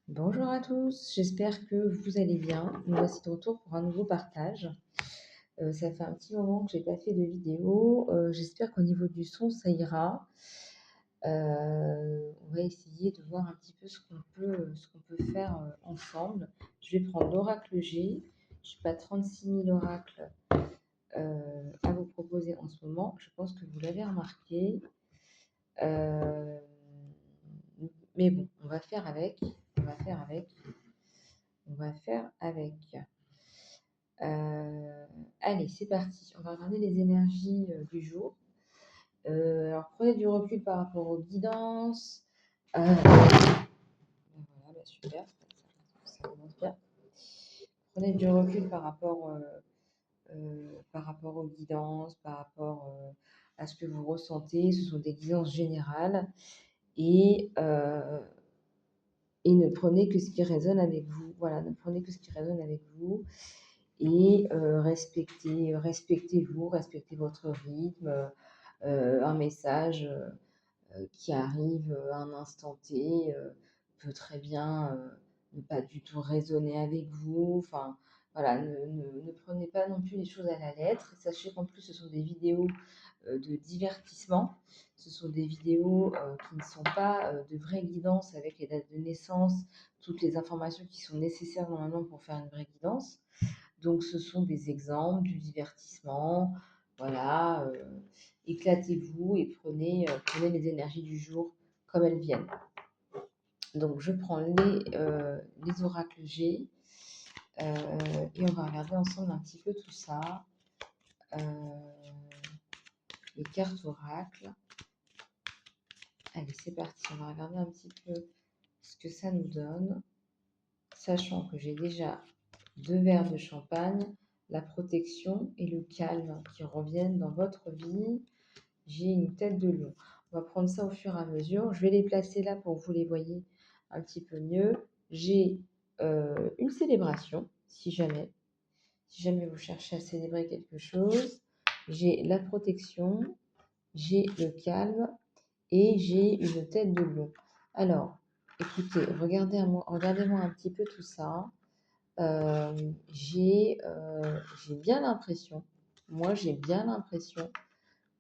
Bonjour à tous, j'espère que vous allez bien. Nous voici de retour pour un nouveau partage. Ça fait un petit moment que j'ai pas fait de vidéo. J'espère qu'au niveau du son, ça ira. On va essayer de voir un petit peu ce qu'on peut faire ensemble. Je vais prendre l'oracle G. Je n'ai pas 36 000 oracles à vous proposer en ce moment. Je pense que vous l'avez remarqué. Euh, mais bon, on va faire avec. On va faire avec. On va faire avec. Allez, c'est parti. On va regarder les énergies du jour. Alors, prenez du recul par rapport aux guidances. Voilà, bah, super. Ça commence bien. Prenez du recul par rapport aux guidances, par rapport à ce que vous ressentez. Ce sont des guidances générales. Et ne prenez que ce qui résonne avec vous. Voilà, ne prenez que ce qui résonne avec vous. Et respectez-vous, respectez votre rythme. Un message qui arrive à un instant T peut très bien ne pas du tout résonner avec vous. Enfin, voilà, ne prenez pas non plus les choses à la lettre. Sachez qu'en plus, ce sont des vidéos de divertissement. Ce sont des vidéos qui ne sont pas de vraies guidances avec les dates de naissance, toutes les informations qui sont nécessaires normalement pour faire une vraie guidance. Donc, ce sont des exemples, du divertissement. Voilà, éclatez-vous et prenez les énergies du jour comme elles viennent. Donc, je prends les oracles G et on va regarder ensemble un petit peu tout ça. Les cartes oracles. Allez, c'est parti. On va regarder un petit peu ce que ça nous donne. Sachant que j'ai déjà 2 verres de champagne, la protection et le calme qui reviennent dans votre vie. J'ai une tête de lion. On va prendre ça au fur et à mesure. Je vais les placer là pour que vous les voyez un petit peu mieux. J'ai une célébration, si jamais vous cherchez à célébrer quelque chose. J'ai la protection, j'ai le calme et j'ai une tête de lion. Alors, écoutez, regardez-moi un petit peu tout ça. J'ai bien l'impression, j'ai bien l'impression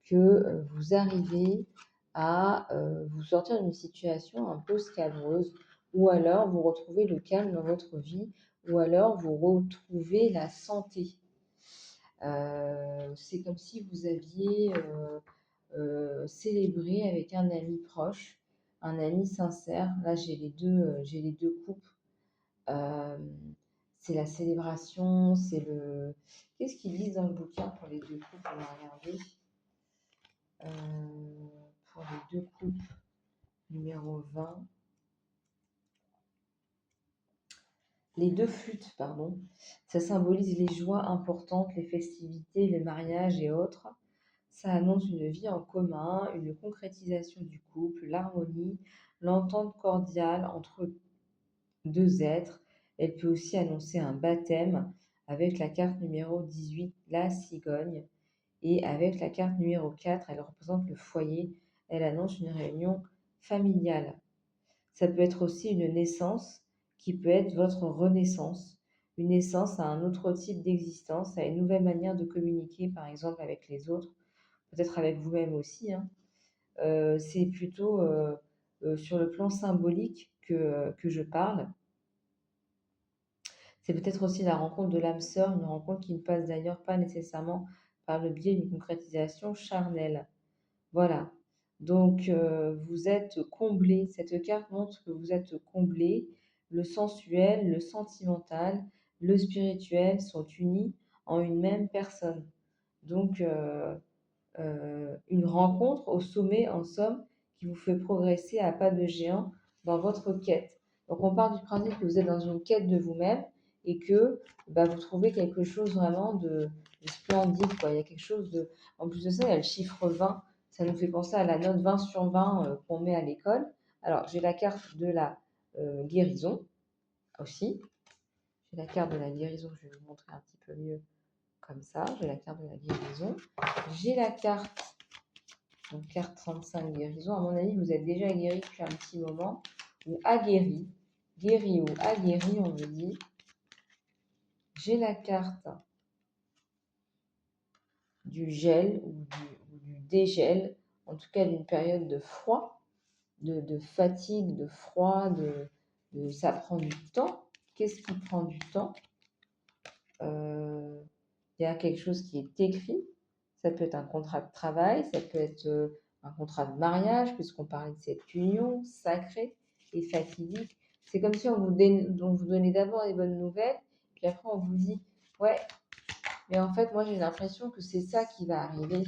que vous arrivez à vous sortir d'une situation un peu scabreuse, ou alors vous retrouvez le calme dans votre vie, ou alors vous retrouvez la santé. C'est comme si vous aviez célébré avec un ami proche, un ami sincère. Là, j'ai les deux coupes. Euh, c'est la célébration, c'est le... Qu'est-ce qu'ils disent dans le bouquin pour les deux coupes? On va regarder. Pour les deux coupes numéro 20. Les deux flûtes, pardon. Ça symbolise les joies importantes, les festivités, les mariages et autres. Ça annonce une vie en commun, une concrétisation du couple, l'harmonie, l'entente cordiale entre deux êtres. Elle peut aussi annoncer un baptême avec la carte numéro 18, la cigogne. Et avec la carte numéro 4, elle représente le foyer. Elle annonce une réunion familiale. Ça peut être aussi une naissance qui peut être votre renaissance, une naissance à un autre type d'existence, à une nouvelle manière de communiquer, par exemple avec les autres, peut-être avec vous-même aussi, hein. C'est plutôt sur le plan symbolique que je parle. C'est peut-être aussi la rencontre de l'âme sœur, une rencontre qui ne passe d'ailleurs pas nécessairement par le biais d'une concrétisation charnelle. Voilà. Donc, vous êtes comblé. Cette carte montre que vous êtes comblé. Le sensuel, le sentimental, le spirituel sont unis en une même personne. Donc, une rencontre au sommet, en somme, qui vous fait progresser à pas de géant dans votre quête. Donc, on part du principe que vous êtes dans une quête de vous-même et que vous trouvez quelque chose vraiment de splendide, quoi. Il y a quelque chose de... En plus de ça, il y a le chiffre 20. Ça nous fait penser à la note 20 sur 20 qu'on met à l'école. Alors, j'ai la carte de la guérison aussi. J'ai la carte de la guérison, je vais vous montrer un petit peu mieux comme ça. J'ai la carte de la guérison. J'ai la carte, donc carte 35 guérison. À mon avis, vous êtes déjà guéri depuis un petit moment ou aguerri. guéri ou aguerri, on me dit. J'ai la carte du gel ou du dégel, en tout cas d'une période de froid, de fatigue, de froid, ça prend du temps. Qu'est-ce qui prend du temps? Il y a quelque chose qui est écrit. Ça peut être un contrat de travail, ça peut être un contrat de mariage, puisqu'on parlait de cette union sacrée et fatidique. C'est comme si on vous donnait d'abord les bonnes nouvelles, puis après on vous dit, ouais, mais en fait, moi j'ai l'impression que c'est ça qui va arriver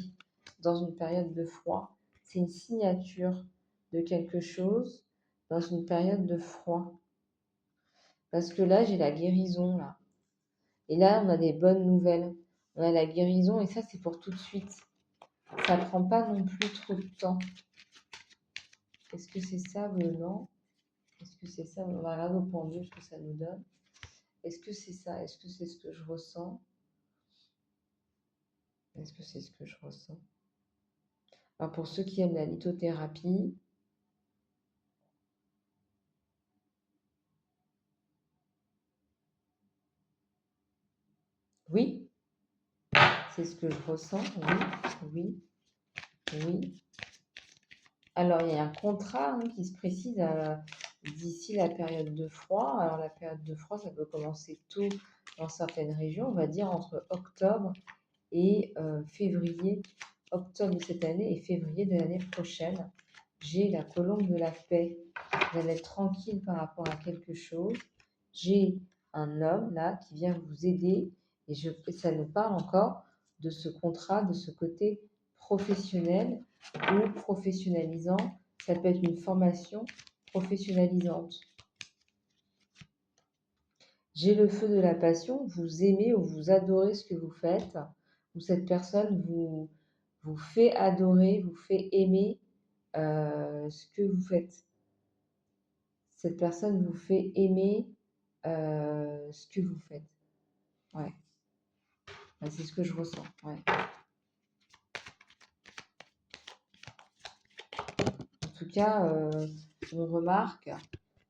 dans une période de froid. C'est une signature de quelque chose dans une période de froid. Parce que là, j'ai la guérison, là. Et là, on a des bonnes nouvelles. On a la guérison et ça, c'est pour tout de suite. Ça prend pas non plus trop de temps. Est-ce que c'est ça non? Est-ce que c'est ça? On va regarder au pendule ce que ça nous donne. Est-ce que c'est ça? Est-ce que c'est ce que je ressens? Est-ce que c'est ce que je ressens? Alors pour ceux qui aiment la lithothérapie, oui, c'est ce que je ressens. Oui, oui, oui. Alors il y a un contrat qui se précise d'ici la période de froid. Alors la période de froid, ça peut commencer tôt dans certaines régions, on va dire entre octobre et février, octobre de cette année et février de l'année prochaine. J'ai la colombe de la paix. Vous allez être tranquille par rapport à quelque chose. J'ai un homme là qui vient vous aider et ça nous parle encore de ce contrat, de ce côté professionnel ou professionnalisant. Ça peut être une formation professionnalisante. J'ai le feu de la passion, vous aimez ou vous adorez ce que vous faites, ou cette personne vous fait adorer, vous fait aimer ce que vous faites. Cette personne vous fait aimer ce que vous faites. Ouais, c'est ce que je ressens. Ouais. En tout cas, on remarque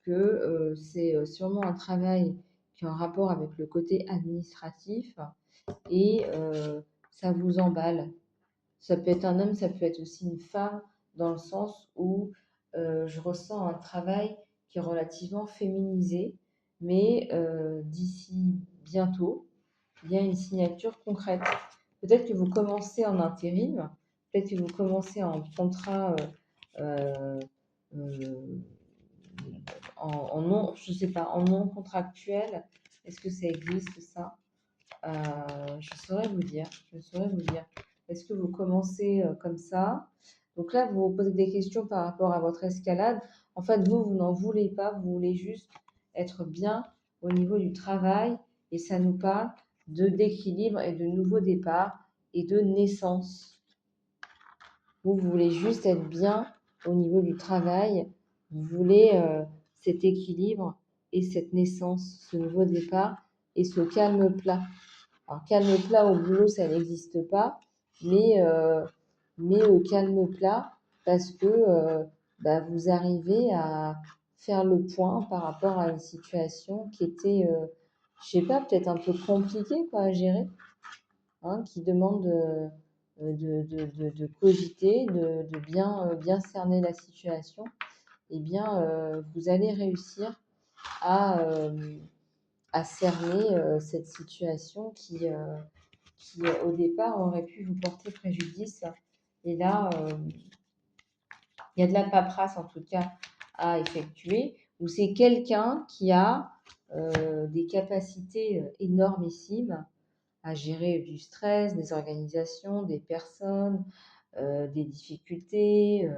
que c'est sûrement un travail qui est en rapport avec le côté administratif et ça vous emballe. Ça peut être un homme, ça peut être aussi une femme, dans le sens où je ressens un travail qui est relativement féminisé, mais d'ici bientôt, il y a une signature concrète. Peut-être que vous commencez en intérim, peut-être que vous commencez en contrat, euh, euh, en non, je sais pas, en non contractuel. Est-ce que ça existe ça? Je saurais vous dire, je saurais vous dire. Est-ce que vous commencez comme ça? Donc là, vous vous posez des questions par rapport à votre escalade. En fait, vous n'en voulez pas, vous voulez juste être bien au niveau du travail et ça nous parle d'équilibre et de nouveau départ et de naissance. Vous voulez juste être bien au niveau du travail, vous voulez cet équilibre et cette naissance, ce nouveau départ et ce calme plat. Alors, calme plat au boulot, ça n'existe pas, mais au calme plat, parce que vous arrivez à faire le point par rapport à une situation qui était, je sais pas, peut-être un peu compliquée quoi, à gérer, hein, qui demande de cogiter, de bien cerner la situation. Eh bien, vous allez réussir à, cerner cette situation qui au départ aurait pu vous porter préjudice. Et là, il y a de la paperasse en tout cas à effectuer, où c'est quelqu'un qui a des capacités énormissimes à gérer du stress, des organisations, des personnes, des difficultés,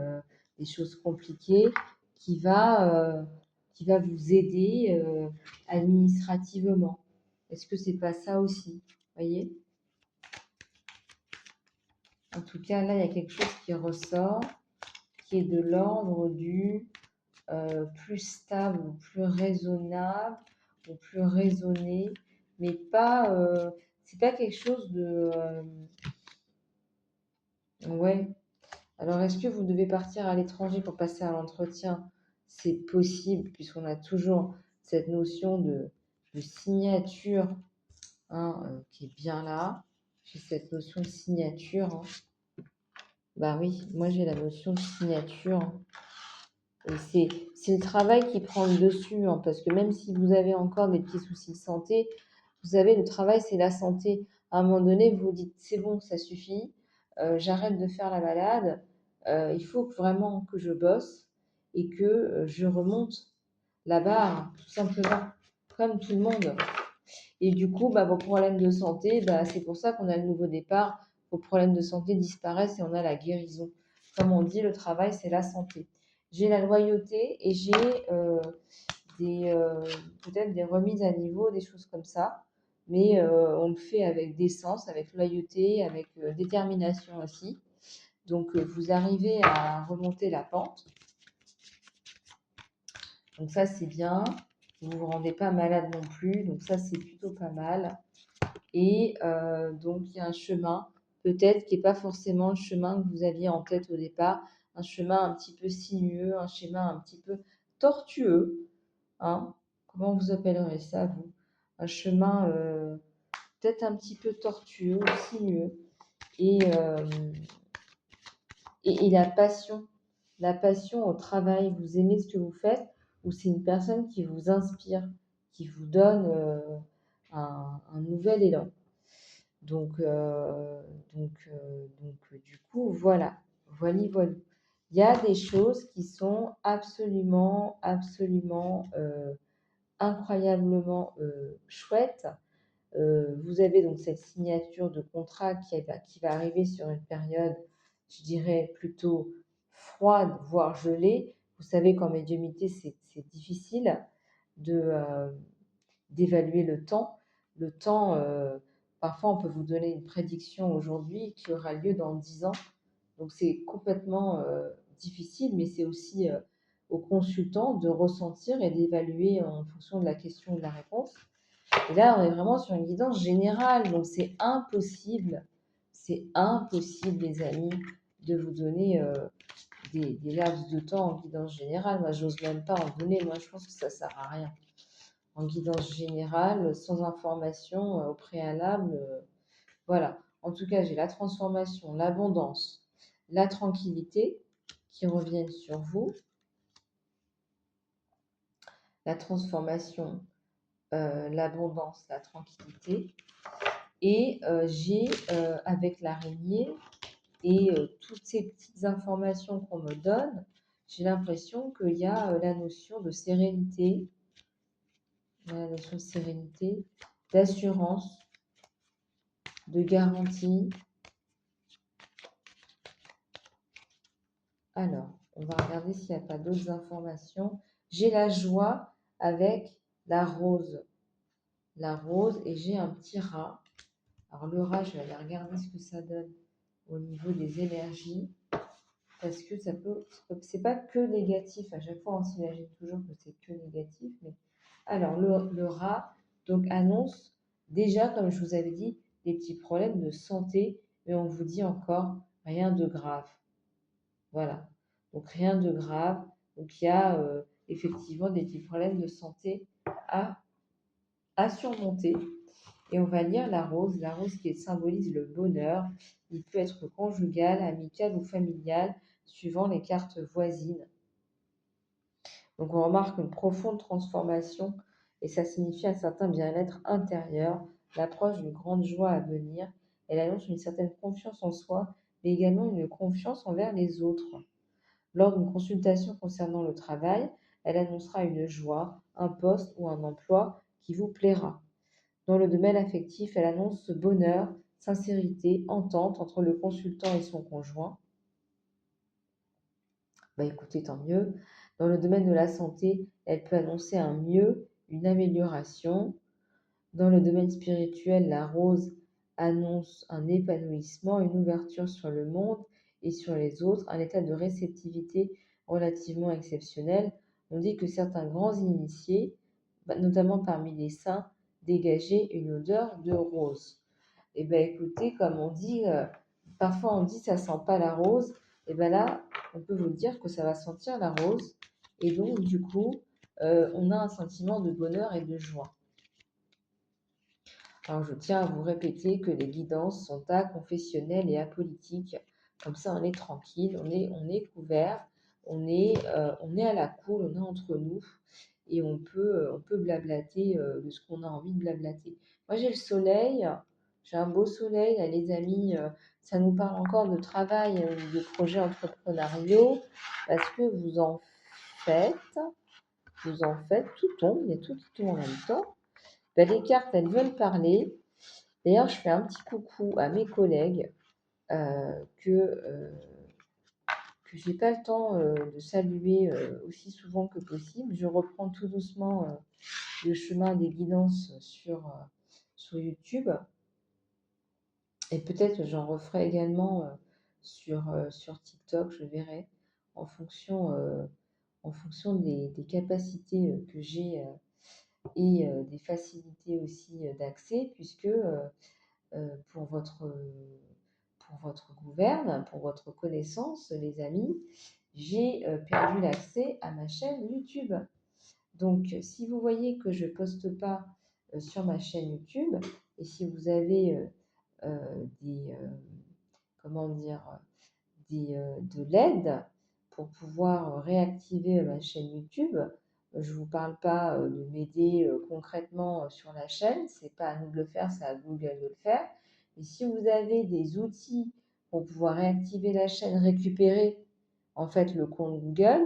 des choses compliquées, qui va, qui va vous aider administrativement. Est-ce que c'est pas ça aussi? Voyez? En tout cas, là, il y a quelque chose qui ressort, qui est de l'ordre du plus stable, ou plus raisonnable, ou plus raisonné, mais pas, c'est pas quelque chose de, ouais. Alors, est-ce que vous devez partir à l'étranger pour passer à l'entretien? C'est possible, puisqu'on a toujours cette notion de signature, hein, qui est bien là. J'ai cette notion de signature, hein. Bah oui, moi j'ai la notion de signature, hein. Et c'est le travail qui prend le dessus, hein, parce que même si vous avez encore des petits soucis de santé, vous savez, le travail, c'est la santé. À un moment donné, vous vous dites, c'est bon, ça suffit, j'arrête de faire la malade, il faut vraiment que je bosse et que je remonte la barre, tout simplement, comme tout le monde. Et du coup, bah, vos problèmes de santé, bah, c'est pour ça qu'on a le nouveau départ. Vos problèmes de santé disparaissent et on a la guérison. Comme on dit, le travail, c'est la santé. J'ai la loyauté et j'ai des peut-être des remises à niveau, des choses comme ça. Mais on le fait avec décence, avec loyauté, avec détermination aussi. Donc vous arrivez à remonter la pente. Donc ça, c'est bien. Vous ne vous rendez pas malade non plus. Donc ça, c'est plutôt pas mal. Et donc, il y a un chemin, peut-être qui n'est pas forcément le chemin que vous aviez en tête au départ, un chemin un petit peu sinueux, un chemin un petit peu tortueux, hein. Comment vous appellerez ça, vous? Un chemin peut-être un petit peu tortueux ou sinueux. Et, euh, et la passion au travail, vous aimez ce que vous faites, ou c'est une personne qui vous inspire, qui vous donne un nouvel élan. Donc, du coup, voilà. Voilà, voilà. Il y a des choses qui sont absolument, absolument incroyablement chouettes. Vous avez donc cette signature de contrat qui va arriver sur une période, je dirais, plutôt froide, voire gelée. Vous savez qu'en médiumnité, c'est difficile de, d'évaluer le temps. Le temps, parfois, on peut vous donner une prédiction aujourd'hui qui aura lieu dans 10 ans. Donc, c'est complètement difficile, mais c'est aussi au consultant de ressentir et d'évaluer en fonction de la question ou de la réponse. Et là, on est vraiment sur une guidance générale. Donc, c'est impossible, les amis, de vous donner des laps de temps en guidance générale. Moi, j'ose même pas en donner. Moi, je pense que ça sert à rien en guidance générale, sans information au préalable. Voilà. En tout cas, j'ai la transformation, l'abondance, la tranquillité qui reviennent sur vous. La transformation, l'abondance, la tranquillité. Et j'ai, avec l'araignée et toutes ces petites informations qu'on me donne, j'ai l'impression qu'il y a la notion de sérénité, d'assurance, de garantie. Alors, on va regarder s'il n'y a pas d'autres informations. J'ai la joie avec la rose. La rose et j'ai un petit rat. Alors le rat, je vais aller regarder ce que ça donne au niveau des énergies. Parce que c'est pas que négatif. À chaque fois, on s'imagine toujours que c'est que négatif. Mais alors, le rat, donc, annonce déjà, comme je vous avais dit, des petits problèmes de santé, mais on vous dit encore rien de grave. Voilà. Donc, rien de grave. Donc, il y a effectivement des petits problèmes de santé à, à surmonter. Et on va lire la rose qui symbolise le bonheur. Il peut être conjugal, amical ou familial, suivant les cartes voisines. Donc on remarque une profonde transformation et ça signifie un certain bien-être intérieur, l'approche d'une grande joie à venir. Elle annonce une certaine confiance en soi, mais également une confiance envers les autres. Lors d'une consultation concernant le travail, elle annoncera une joie, un poste ou un emploi qui vous plaira. Dans le domaine affectif, elle annonce bonheur, sincérité, entente entre le consultant et son conjoint. Bah écoutez, tant mieux. Dans le domaine de la santé, elle peut annoncer un mieux, une amélioration. Dans le domaine spirituel, la rose annonce un épanouissement, une ouverture sur le monde et sur les autres, un état de réceptivité relativement exceptionnel. On dit que certains grands initiés, notamment parmi les saints, dégageaient une odeur de rose. Et bien écoutez, comme on dit, parfois on dit ça sent pas la rose, et bien là, on peut vous dire que ça va sentir la rose. Et donc du coup, on a un sentiment de bonheur et de joie. Alors, je tiens à vous répéter que les guidances sont aconfessionnelles et apolitiques. Comme ça, on est tranquille, on est couvert, on est à la cool, on est entre nous et on peut blablater de ce qu'on a envie de blablater. Moi, j'ai le soleil, j'ai un beau soleil, là, les amis. Ça nous parle encore de travail, de projets entrepreneuriaux, parce que faites, vous en faites, tout tombe, il y a tout qui tombe en même temps. Ben, les cartes, elles veulent parler. D'ailleurs, je fais un petit coucou à mes collègues que j'ai pas le temps de saluer aussi souvent que possible. Je reprends tout doucement le chemin des guidances sur YouTube et peut-être j'en referai également sur TikTok, je verrai en fonction, euh, en fonction des capacités que j'ai et des facilités aussi d'accès, puisque pour votre gouverne, pour votre connaissance, les amis, j'ai perdu l'accès à ma chaîne YouTube. Donc, si vous voyez que je ne poste pas sur ma chaîne YouTube, et si vous avez comment dire, de l'aide pour pouvoir réactiver ma chaîne YouTube. Je ne vous parle pas de m'aider concrètement sur la chaîne, c'est pas à nous de le faire, c'est à Google de le faire. Mais si vous avez des outils pour pouvoir réactiver la chaîne, récupérer en fait le compte Google,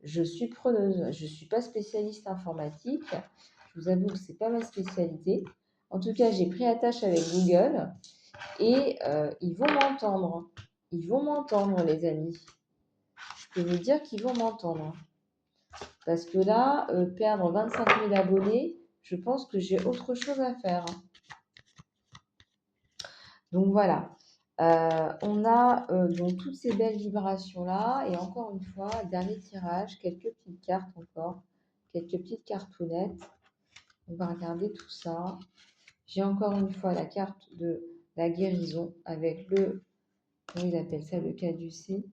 je suis preneuse. Je ne suis pas spécialiste informatique. Je vous avoue que ce n'est pas ma spécialité. En tout cas, j'ai pris attache avec Google et ils vont m'entendre. Ils vont m'entendre, les amis. Je peux vous dire qu'ils vont m'entendre. Parce que là, perdre 25 000 abonnés, je pense que j'ai autre chose à faire. Donc voilà. On a donc toutes ces belles vibrations-là. Et encore une fois, dernier tirage, quelques petites cartes encore. Quelques petites cartounettes. On va regarder tout ça. J'ai encore une fois la carte de la guérison avec le, comment il appelle ça, le caducée.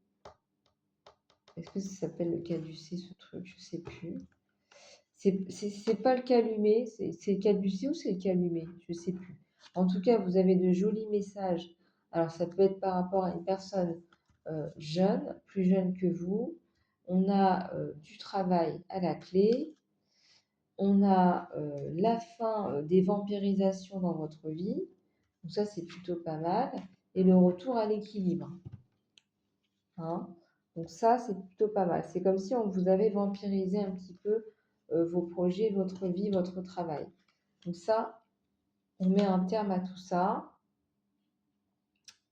Est-ce que ça s'appelle le caducée, ce truc? Je sais plus. C'est pas le calumet, c'est le caducée ou c'est le calumet? Je sais plus. En tout cas, vous avez de jolis messages. Alors, ça peut être par rapport à une personne jeune, plus jeune que vous. On a du travail à la clé. On a la fin des vampirisations dans votre vie. Donc ça, c'est plutôt pas mal. Et le retour à l'équilibre. Hein. Donc ça, c'est plutôt pas mal. C'est comme si on vous avait vampirisé un petit peu vos projets, votre vie, votre travail. Donc ça, on met un terme à tout ça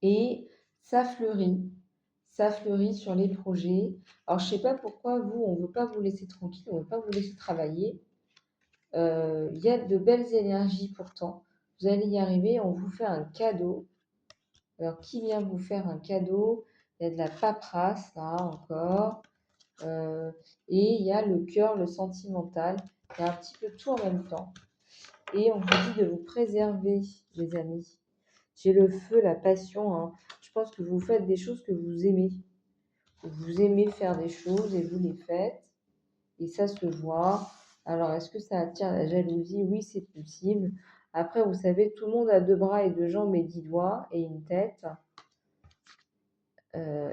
et ça fleurit. Ça fleurit sur les projets. Alors, je ne sais pas pourquoi vous, on ne veut pas vous laisser tranquille, on ne veut pas vous laisser travailler. Il y a de belles énergies pourtant. Vous allez y arriver, on vous fait un cadeau. Alors, qui vient vous faire un cadeau? Il y a de la paperasse, là, encore. Et il y a le cœur, le sentimental. Il y a un petit peu tout en même temps. Et on vous dit de vous préserver, les amis. J'ai le feu, la passion. Hein. Je pense que vous faites des choses que vous aimez. Vous aimez faire des choses et vous les faites. Et ça se voit. Alors, est-ce que ça attire la jalousie? Oui, c'est possible. Après, vous savez, tout le monde a deux bras et deux jambes et 10 doigts et une tête.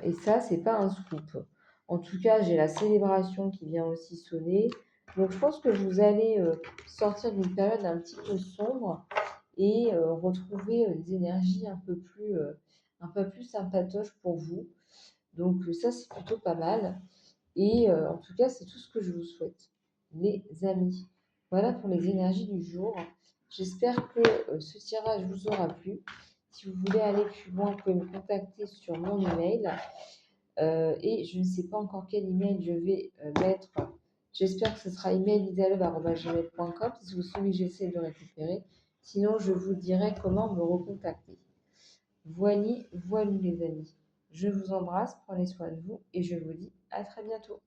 Et ça, c'est pas un scoop. En tout cas, j'ai la célébration qui vient aussi sonner. Donc, je pense que vous allez sortir d'une période un petit peu sombre et retrouver des énergies un peu plus sympatoches pour vous. Donc, ça, c'est plutôt pas mal. Et en tout cas, c'est tout ce que je vous souhaite, les amis. Voilà pour les énergies du jour. J'espère que ce tirage vous aura plu. Si vous voulez aller plus loin, vous pouvez me contacter sur mon email. Et je ne sais pas encore quel email je vais mettre. J'espère que ce sera email.isalove@gmail.com. C'est celui que j'essaie de récupérer. Sinon, je vous dirai comment me recontacter. Voilà, voilà les amis. Je vous embrasse, prenez soin de vous et je vous dis à très bientôt.